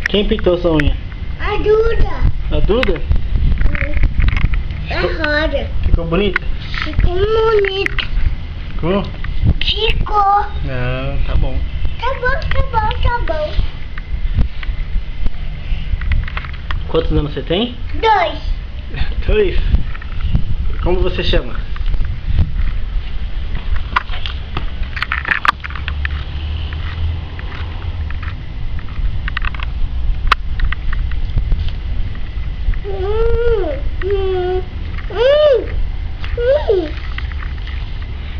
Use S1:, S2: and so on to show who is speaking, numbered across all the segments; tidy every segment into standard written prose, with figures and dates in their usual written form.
S1: Quem pintou sua unha?
S2: A Duda.
S1: A Duda?
S2: A Roda.
S1: Ficou bonita?
S2: Ficou bonita.
S1: Ficou?
S2: Ficou.
S1: Não, tá bom.
S2: Tá bom.
S1: Quantos anos você tem?
S2: 2.
S1: 2. Como você chama?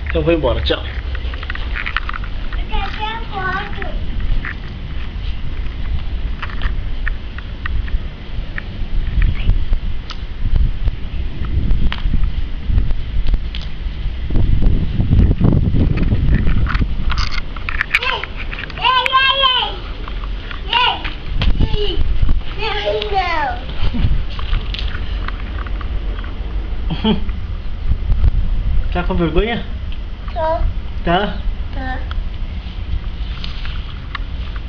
S1: Então vou embora, tchau.
S2: Cadê a foto?
S1: Tá com vergonha?
S2: Tô.
S1: Tá?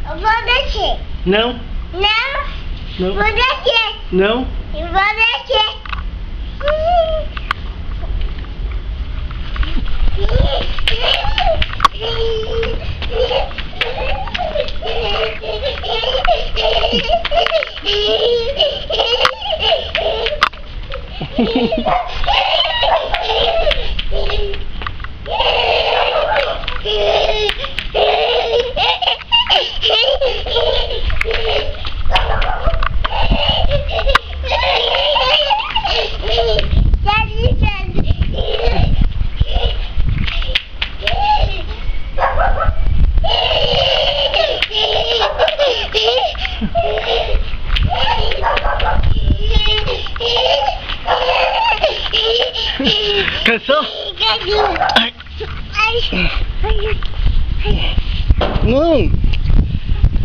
S2: Eu vou descer.
S1: Não? Não.
S2: Vou descer.
S1: Não?
S2: Eu vou descer.
S1: Cansou? Não!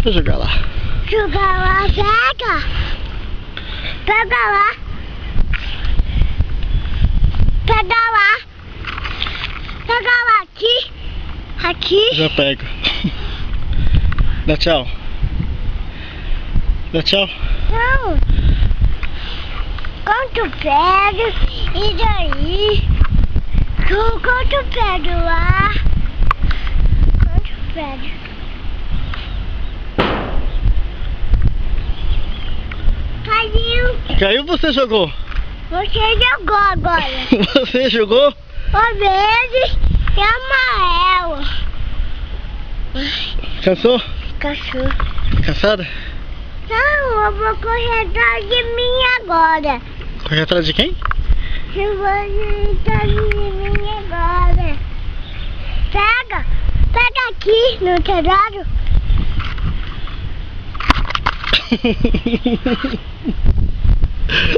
S1: Vou jogar lá.
S2: Jogar lá, pega! Pega lá! Pega lá! Pega lá, aqui!
S1: Já pego. Dá tchau. Dá tchau.
S2: Não! Quanto pego? E daí? Quanto pego lá? Quanto pego? Caiu!
S1: Caiu ou você jogou?
S2: Você jogou agora!
S1: Você jogou?
S2: O verde e amarelo!
S1: Cansou?
S2: Cachorro!
S1: Cansada?
S2: Não, eu vou correr atrás de mim agora!
S1: Correr atrás de quem?
S2: Eu vou atrás de mim agora! Pega! Pega aqui no telhado!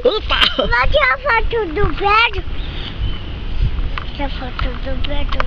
S1: Opa!
S2: Vai tirar a foto do prédio? Tirar a foto do prédio.